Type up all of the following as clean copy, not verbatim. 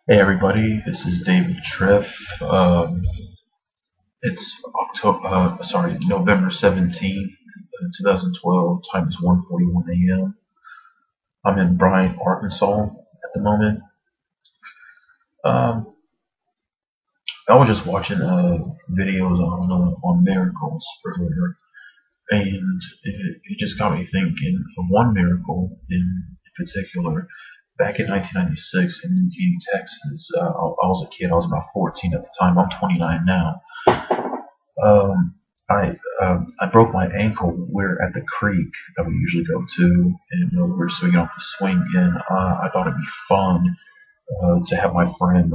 Hey everybody, this is David Triff. It's November 17th, 2012. Time is 1:41 a.m. I'm in Bryant, Arkansas at the moment. Um, I was just watching videos on miracles earlier, and it just got me thinking of one miracle in particular. Back in 1996 in New Caney, Texas, I was a kid. I was about 14 at the time. I'm 29 now. Um, I broke my ankle. We're at the creek that we usually go to, and we were swinging off the swing. And I thought it'd be fun to have my friend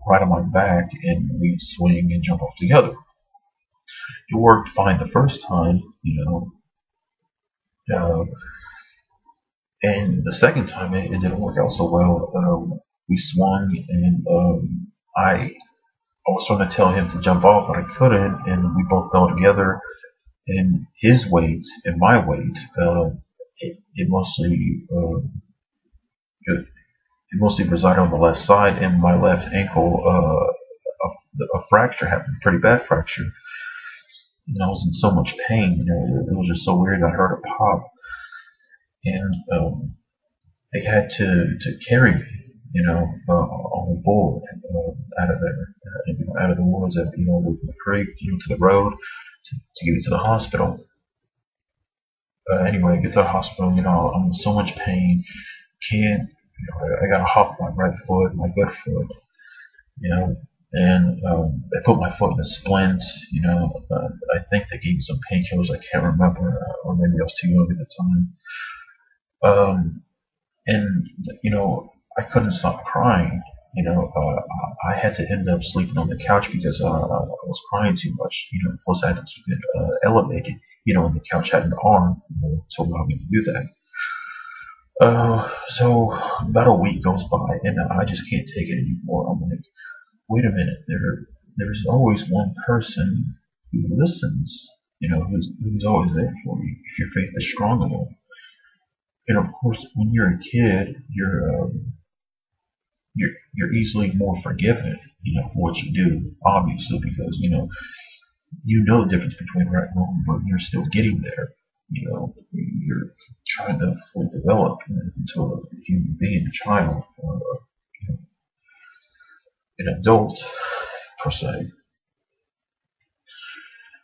ride on my back, and we'd swing and jump off together. It worked fine the first time, and the second time it didn't work out so well. We swung, and I was trying to tell him to jump off, but I couldn't, and we both fell together. And his weight and my weight, it mostly it mostly resided on the left side, and my left ankle, a fracture happened, a pretty bad fracture, and I was in so much pain. It was just so weird. I heard a pop, and they had to carry me, on the board out of there, out of the woods, with the creek, to the road to get me to the hospital. Anyway, I get to the hospital, I'm in so much pain, can't, I got to hop my right foot, my good foot, you know, and they put my foot in a splint, I think they gave me some painkillers, I can't remember, or maybe I was too young at the time. And, you know, I couldn't stop crying. I had to end up sleeping on the couch because I was crying too much. Plus I had to keep it elevated. And the couch had an arm, to allow me to do that. So about a week goes by, and I just can't take it anymore. I'm like, wait a minute, there's always one person who listens, who's always there for you if your faith is strong enough. And of course, when you're a kid, you're easily more forgiven, for what you do, obviously, because you know the difference between right and wrong, but you're still getting there. You're trying to fully develop into a human being, a child, or an adult per se.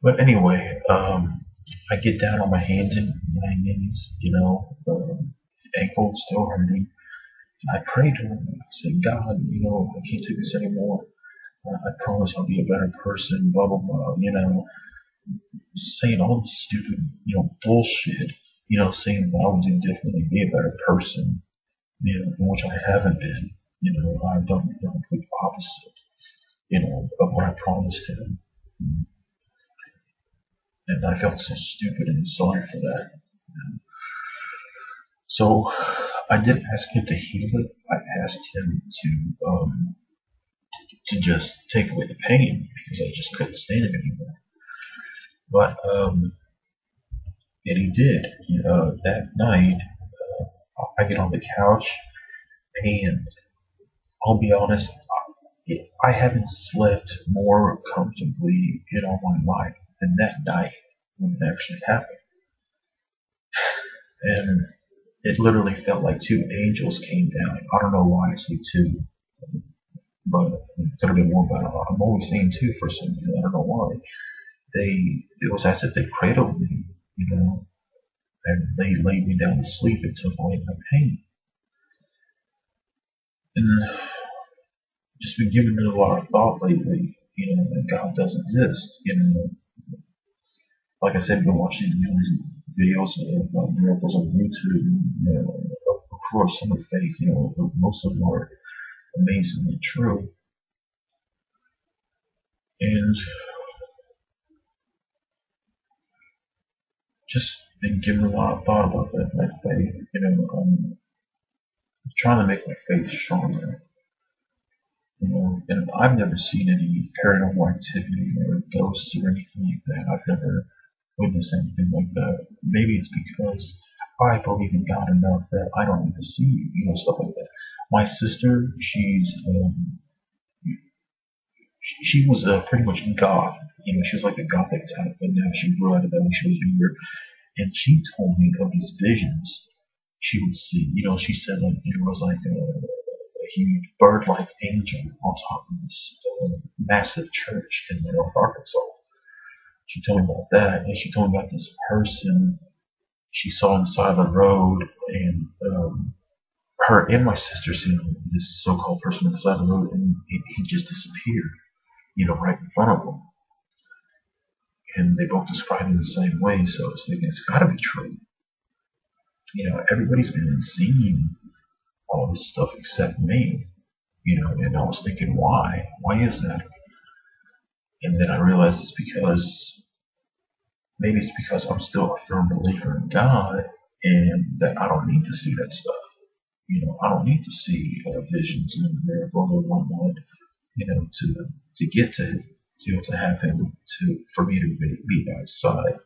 But anyway, I get down on my hands and my knees, ankle still hurting. And I pray to him. I say, God, I can't take this anymore. I promise I'll be a better person, blah, blah, blah, just saying all this stupid, bullshit, saying that I would do differently, be a better person, in which I haven't been. I've done the complete opposite, of what I promised him. And I felt so stupid and sorry for that. So I didn't ask him to heal it. I asked him to just take away the pain because I just couldn't stand it anymore. But and he did. That night, I get on the couch, and I'll be honest, I haven't slept more comfortably in all my life than that night when it actually happened. And it literally felt like two angels came down. I don't know why I say two, but it could have been more. But I'm always saying two for some reason. I don't know why. It was as if they cradled me, and they laid me down to sleep and took away my pain. And just been giving it a lot of thought lately, that God does exist. Like I said, been watching these videos of miracles on YouTube. Of course, some of faith, most of them are amazingly true. And just been giving a lot of thought about that, my faith. I'm trying to make my faith stronger. And I've never seen any paranormal activity or ghosts or anything like that. I've never witnessed anything like that. Maybe it's because I believe in God enough that I don't need to see, stuff like that. My sister, she was pretty much goth. She was like a gothic type, but now she grew out of that when she was younger. And she told me of these visions she would see. She said like there was like a huge bird-like angel on top of this massive church in North Arkansas. She told me about that, and she told me about this person she saw on the side of the road, and her and my sister seen this so-called person on the side of the road, and he just disappeared, right in front of them. And they both described it the same way, so I was thinking it's got to be true. Everybody's been seeing all this stuff except me, and I was thinking, why? Why is that? And then I realized maybe it's because I'm still a firm believer in God, and that I don't need to see that stuff. I don't need to see visions and miracles or whatnot, to get to him, to have him, for me to be by his side.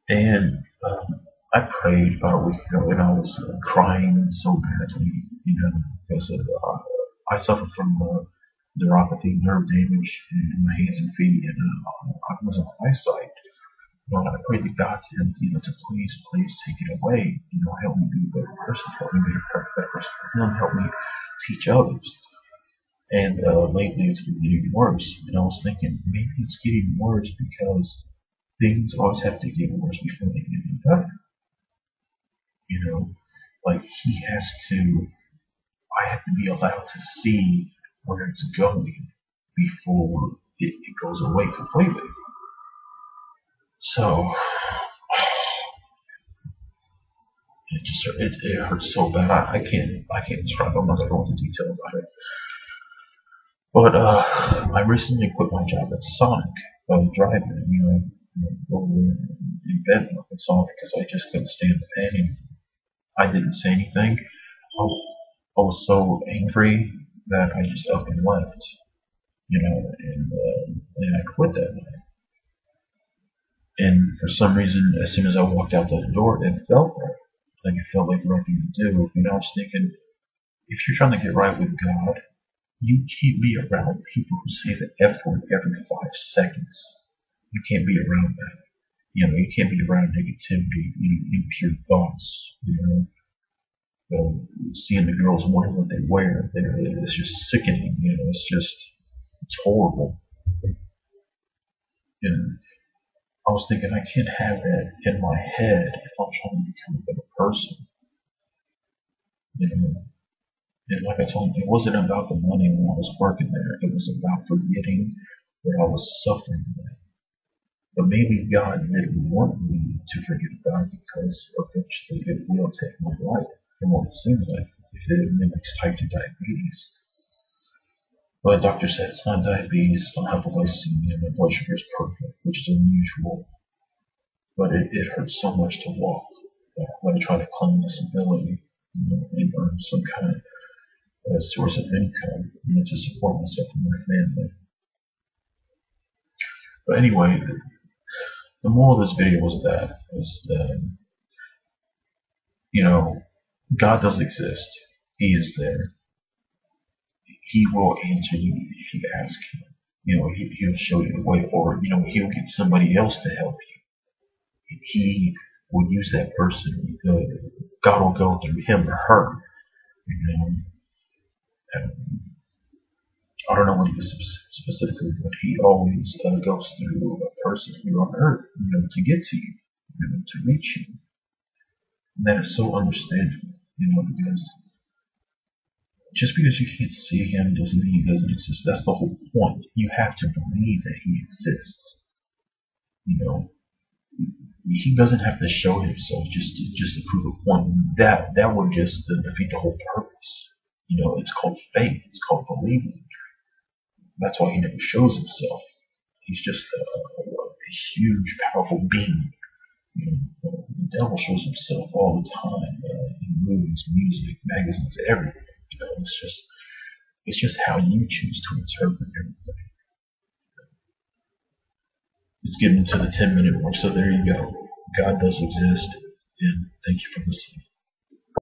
And I prayed about a week ago, and I was crying so badly, because I suffer from neuropathy, nerve damage in my hands and feet, and I was on eyesight. I prayed to God to please take it away. Help me be a better person, help me be a better person, help me teach others. And lately it's been getting worse, and I was thinking maybe it's getting worse because things always have to get worse before they get any better. Like I have to be allowed to see where it's going before it goes away completely. So it hurts so bad. I can't describe. I'm not gonna go into detail about it. But I recently quit my job at Sonic. I was driving, over in Benton, Arkansas, because I just couldn't stand the pain. I didn't say anything. I was so angry that I just up and left, and I quit that night. And for some reason, as soon as I walked out that door, it felt right. Like it felt like the right thing to do. I was thinking, if you're trying to get right with God, you can't be around people who say the F word every 5 seconds. You can't be around that. You can't be around negativity, impure thoughts. Seeing the girls wonder what they wear, it's just sickening. It's horrible. And I was thinking, I can't have that in my head if I'm trying to become a better person. And like I told you, it wasn't about the money when I was working there. It was about forgetting what I was suffering with. But maybe God didn't want me to forget about it because eventually it will take my life, from what it seems like, if it mimics type 2 diabetes. But the doctor said it's not diabetes, it's not hypoglycemia, my blood sugar is perfect, which is unusual. But it hurts so much to walk. When I try to claim disability, and earn some kind of source of income, to support myself and my family. But anyway, the moral of this video was that God does exist. He is there. He will answer you if you ask him. He'll show you the way, or he'll get somebody else to help you. He will use that person. God will go through him or her. I don't know what he does specifically, but he always goes through a person here on earth, to get to you, to reach you. And that is so understandable, because just because you can't see him doesn't mean he doesn't exist. That's the whole point. You have to believe that he exists. He doesn't have to show himself just to prove a point. That would just defeat the whole purpose. It's called faith. It's called believing. That's why he never shows himself. He's just a huge, powerful being. The devil shows himself all the time in movies, music, magazines, everything. It's just how you choose to interpret everything. It's getting to the 10-minute mark, so there you go. God does exist, and thank you for listening.